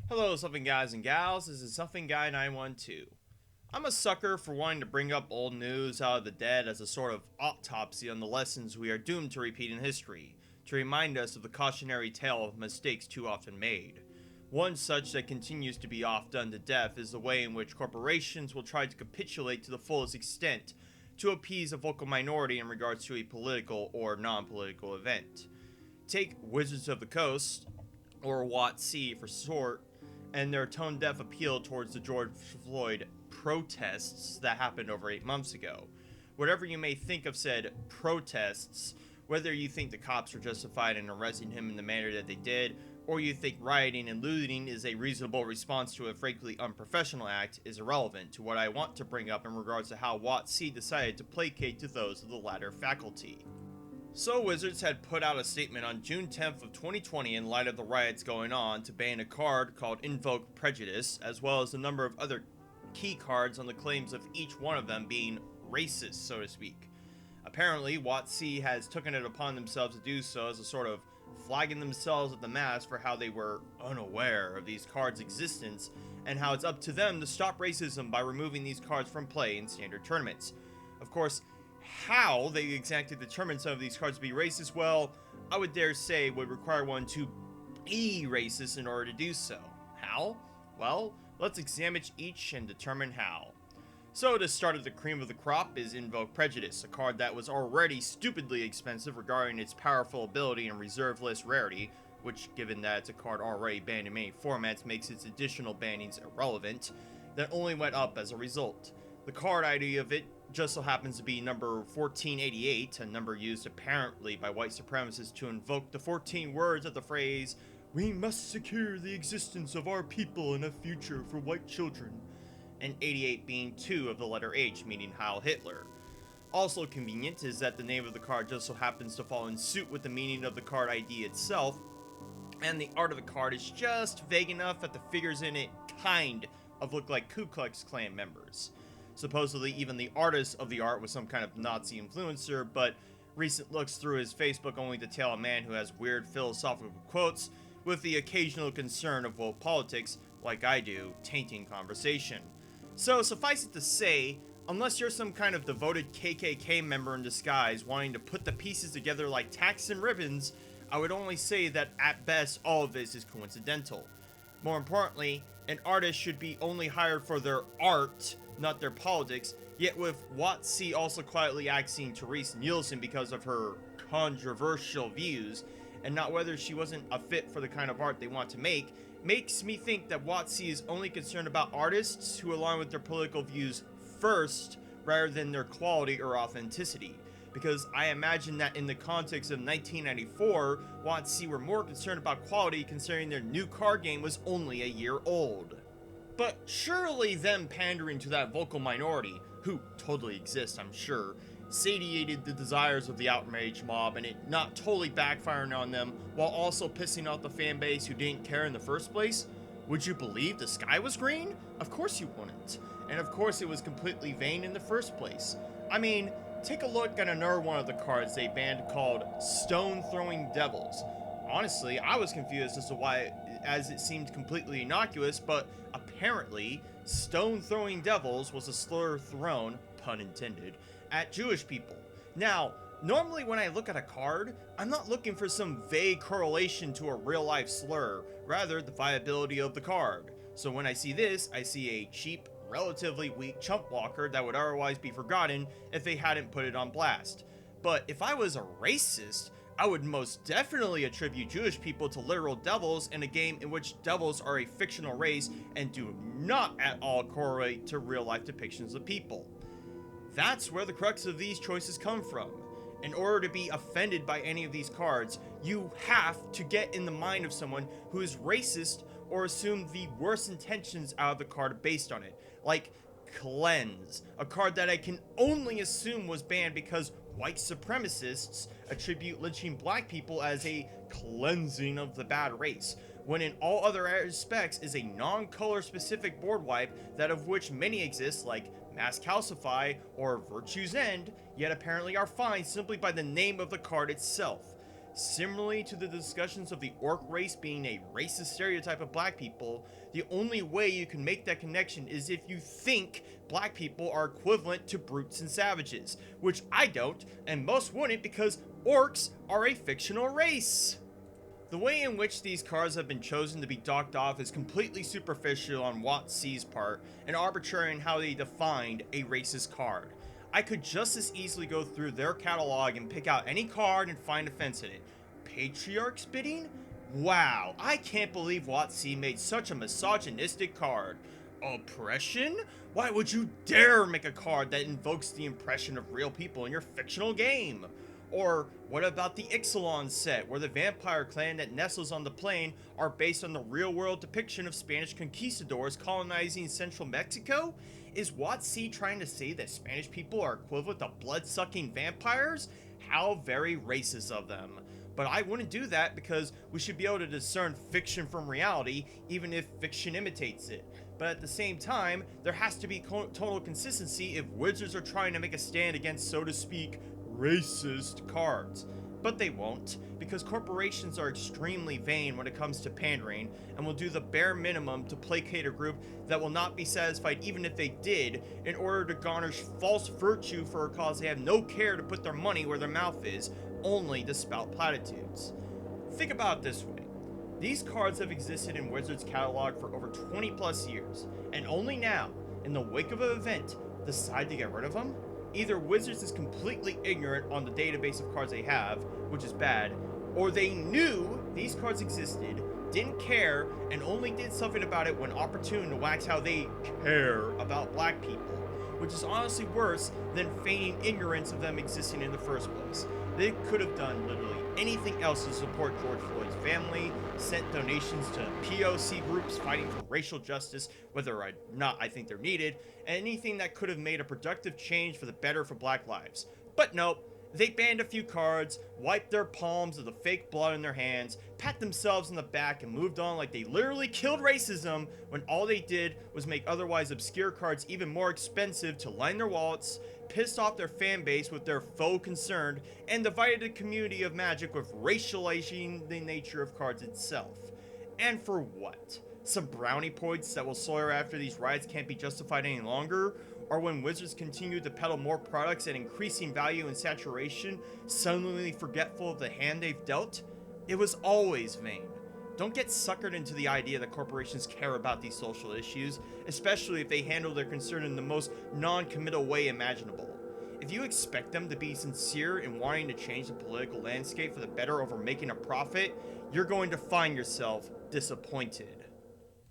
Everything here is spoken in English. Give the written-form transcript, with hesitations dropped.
Hello, Something Guys and Gals. This is Something Guy 912. I'm a sucker for wanting to bring up old news out of the dead as a sort of autopsy on the lessons we are doomed to repeat in history, to remind us of the cautionary tale of mistakes too often made. One such that continues to be oft done to death is the way in which corporations will try to capitulate to the fullest extent to appease a vocal minority in regards to a political or non-political event. Take Wizards of the Coast, or WOTC for short, and their tone-deaf appeal towards the George Floyd protests that happened over 8 months ago. Whatever you may think of said protests, whether you think the cops were justified in arresting him in the manner that they did, or you think rioting and looting is a reasonable response to a frankly unprofessional act, is irrelevant to what I want to bring up in regards to how WOTC decided to placate to those of the latter faculty. So Wizards had put out a statement on June 10th of 2020 in light of the riots going on to ban a card called Invoke Prejudice, as well as a number of other key cards on the claims of each one of them being racist, so to speak. Apparently, WOTC has taken it upon themselves to do so as a sort of flagging themselves at the mast for how they were unaware of these cards' existence and how it's up to them to stop racism by removing these cards from play in standard tournaments. Of course, how they exactly determine some of these cards to be racist, well, I would dare say would require one to be racist in order to do so. How? Well, let's examine each and determine how. So to start at the cream of the crop is Invoke Prejudice, a card that was already stupidly expensive regarding its powerful ability and reserve list rarity, which, given that it's a card already banned in many formats, makes its additional bannings irrelevant, that only went up as a result. The card ID of it just so happens to be number 1488, a number used apparently by white supremacists to invoke the 14 words of the phrase, "We must secure the existence of our people and a future for white children," and 88 being 2 of the letter H, meaning Heil Hitler. Also convenient is that the name of the card just so happens to fall in suit with the meaning of the card ID itself, and the art of the card is just vague enough that the figures in it kind of look like Ku Klux Klan members. Supposedly, even the artist of the art was some kind of Nazi influencer, but recent looks through his Facebook only detail a man who has weird philosophical quotes, with the occasional concern of woke politics, like I do, tainting conversation. So, suffice it to say, unless you're some kind of devoted KKK member in disguise wanting to put the pieces together like tacks and ribbons, I would only say that at best all of this is coincidental. More importantly, an artist should be only hired for their art, not their politics, yet with WOTC also quietly axing Therese Nielsen because of her controversial views, and not whether she wasn't a fit for the kind of art they want to make, makes me think that WOTC is only concerned about artists who align with their political views first, rather than their quality or authenticity. Because I imagine that in the context of 1994, WOTC were more concerned about quality considering their new card game was only a year old. But surely them pandering to that vocal minority, who totally exists I'm sure, satiated the desires of the outrage mob and it not totally backfiring on them while also pissing off the fan base who didn't care in the first place? Would you believe the sky was green? Of course you wouldn't. And of course it was completely vain in the first place. I mean, take a look at another one of the cards they banned called Stone Throwing Devils. Honestly, I was confused as to why, as it seemed completely innocuous, but apparently, Stone Throwing Devils was a slur thrown, pun intended, at Jewish people. Now, normally when I look at a card, I'm not looking for some vague correlation to a real-life slur, rather the viability of the card. So when I see this, I see a cheap, relatively weak chump blocker that would otherwise be forgotten if they hadn't put it on blast. But if I was a racist, I would most definitely attribute Jewish people to literal devils in a game in which devils are a fictional race and do not at all correlate to real-life depictions of people. That's where the crux of these choices come from. In order to be offended by any of these cards, you have to get in the mind of someone who is racist or assume the worst intentions out of the card based on it. Like Cleanse, a card that I can only assume was banned because white supremacists attribute lynching black people as a cleansing of the bad race, when in all other respects is a non-color specific board wipe that of which many exist, like Mass Calcify or Virtue's End, yet apparently are fine simply by the name of the card itself. Similarly to the discussions of the orc race being a racist stereotype of black people, the only way you can make that connection is if you think black people are equivalent to brutes and savages, which I don't, and most wouldn't because orcs are a fictional race. The way in which these cards have been chosen to be docked off is completely superficial on WOTC's part and arbitrary in how they defined a racist card. I could just as easily go through their catalog and pick out any card and find offense in it. Patriarch spitting? Wow, I can't believe WOTC made such a misogynistic card. Oppression? Why would you dare make a card that invokes the impression of real people in your fictional game? Or what about the Ixalan set, where the vampire clan that nestles on the plane are based on the real-world depiction of Spanish conquistadors colonizing central Mexico? Is WOTC trying to say that Spanish people are equivalent to blood-sucking vampires? How very racist of them. But I wouldn't do that because we should be able to discern fiction from reality, even if fiction imitates it. But at the same time, there has to be total consistency if wizards are trying to make a stand against, so to speak, racist cards. But they won't, because corporations are extremely vain when it comes to pandering, and will do the bare minimum to placate a group that will not be satisfied even if they did, in order to garner false virtue for a cause they have no care to put their money where their mouth is, only to spout platitudes. Think about it this way. These cards have existed in Wizards' catalog for over 20 plus years, and only now, in the wake of an event, decide to get rid of them? Either Wizards is completely ignorant on the database of cards they have, which is bad, or they knew these cards existed, didn't care, and only did something about it when opportune to wax how they care about black people, which is honestly worse than feigning ignorance of them existing in the first place. They could have done literally anything else to support George Floyd's family, sent donations to POC groups fighting for racial justice, whether or not I think they're needed, and anything that could have made a productive change for the better for black lives. But nope, they banned a few cards, wiped their palms of the fake blood in their hands, pat themselves on the back, and moved on like they literally killed racism when all they did was make otherwise obscure cards even more expensive to line their wallets, pissed off their fan base with their faux concern, and divided the community of Magic with racializing the nature of cards itself. And for what? Some brownie points that will soar after these riots can't be justified any longer? Or when Wizards continue to peddle more products at increasing value and saturation, suddenly forgetful of the hand they've dealt? It was always vain. Don't get suckered into the idea that corporations care about these social issues, especially if they handle their concern in the most non-committal way imaginable. If you expect them to be sincere in wanting to change the political landscape for the better over making a profit, you're going to find yourself disappointed.